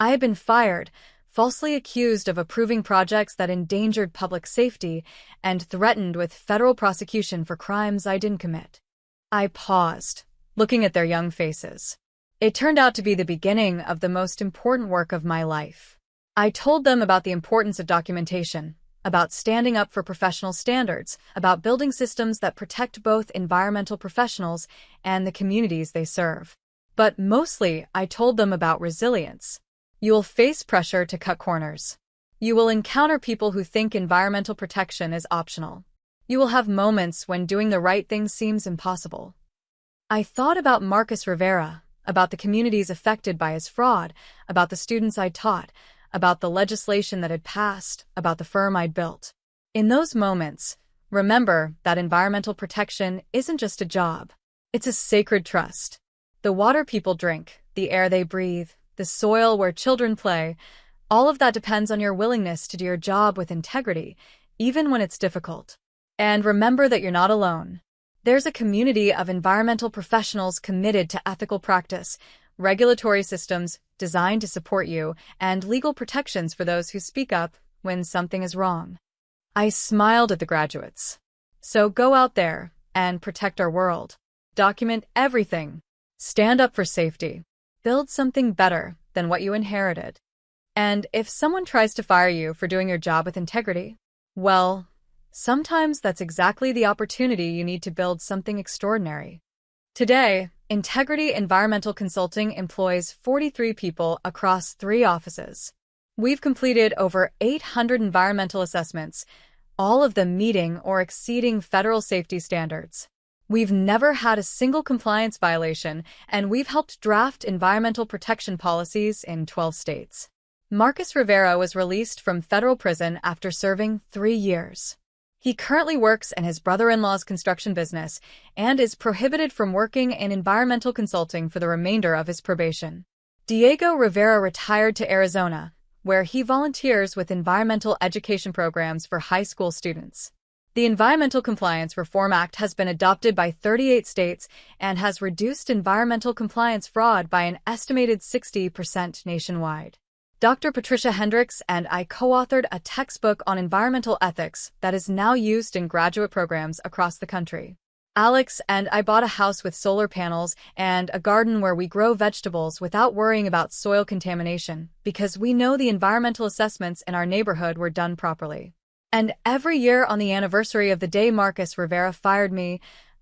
had been fired, falsely accused of approving projects that endangered public safety and threatened with federal prosecution for crimes I didn't commit. I paused, looking at their young faces. It turned out to be the beginning of the most important work of my life. I told them about the importance of documentation, about standing up for professional standards, about building systems that protect both environmental professionals and the communities they serve. But mostly, I told them about resilience. You will face pressure to cut corners. You will encounter people who think environmental protection is optional. You will have moments when doing the right thing seems impossible. I thought about Marcus Rivera, about the communities affected by his fraud, about the students I'd taught, about the legislation that had passed, about the firm I'd built. In those moments, remember that environmental protection isn't just a job. It's a sacred trust. The water people drink, the air they breathe, the soil where children play, all of that depends on your willingness to do your job with integrity, even when it's difficult. And remember that you're not alone. There's a community of environmental professionals committed to ethical practice, regulatory systems designed to support you, and legal protections for those who speak up when something is wrong. I smiled at the graduates. So go out there and protect our world. Document everything. Stand up for safety. Build something better than what you inherited. And if someone tries to fire you for doing your job with integrity, well, sometimes that's exactly the opportunity you need to build something extraordinary. Today, Integrity Environmental Consulting employs 43 people across 3 offices. We've completed over 800 environmental assessments, all of them meeting or exceeding federal safety standards. We've never had a single compliance violation, and we've helped draft environmental protection policies in 12 states. Marcus Rivera was released from federal prison after serving 3 years. He currently works in his brother-in-law's construction business and is prohibited from working in environmental consulting for the remainder of his probation. Diego Rivera retired to Arizona, where he volunteers with environmental education programs for high school students. The Environmental Compliance Reform Act has been adopted by 38 states and has reduced environmental compliance fraud by an estimated 60% nationwide. Dr. Patricia Hendricks and I co-authored a textbook on environmental ethics that is now used in graduate programs across the country. Alex and I bought a house with solar panels and a garden where we grow vegetables without worrying about soil contamination because we know the environmental assessments in our neighborhood were done properly. And every year on the anniversary of the day Marcus Rivera fired me,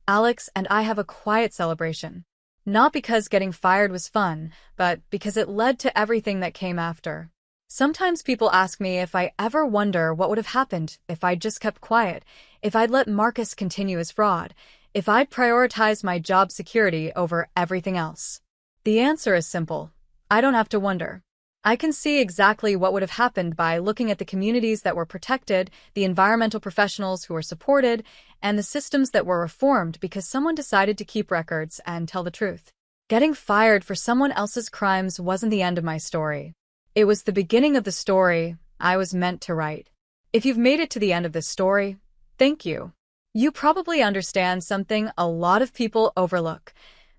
Alex and I have a quiet celebration. Not because getting fired was fun, but because it led to everything that came after. Sometimes people ask me if I ever wonder what would have happened if I'd just kept quiet, if I'd let Marcus continue his fraud, if I'd prioritized my job security over everything else. The answer is simple. I don't have to wonder. I can see exactly what would have happened by looking at the communities that were protected, the environmental professionals who were supported, and the systems that were reformed because someone decided to keep records and tell the truth. Getting fired for someone else's crimes wasn't the end of my story. It was the beginning of the story I was meant to write. If you've made it to the end of this story, thank you. You probably understand something a lot of people overlook,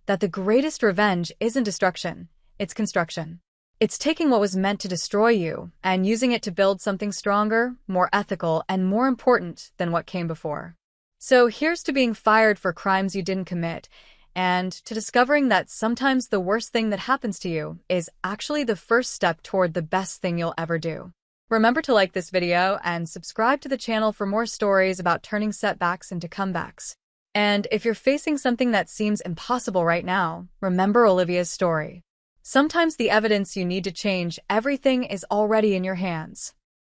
that the greatest revenge isn't destruction, it's construction. It's taking what was meant to destroy you and using it to build something stronger, more ethical, and more important than what came before. So here's to being fired for crimes you didn't commit, and to discovering that sometimes the worst thing that happens to you is actually the first step toward the best thing you'll ever do. Remember to like this video and subscribe to the channel for more stories about turning setbacks into comebacks. And if you're facing something that seems impossible right now, remember Olivia's story. Sometimes the evidence you need to change everything is already in your hands.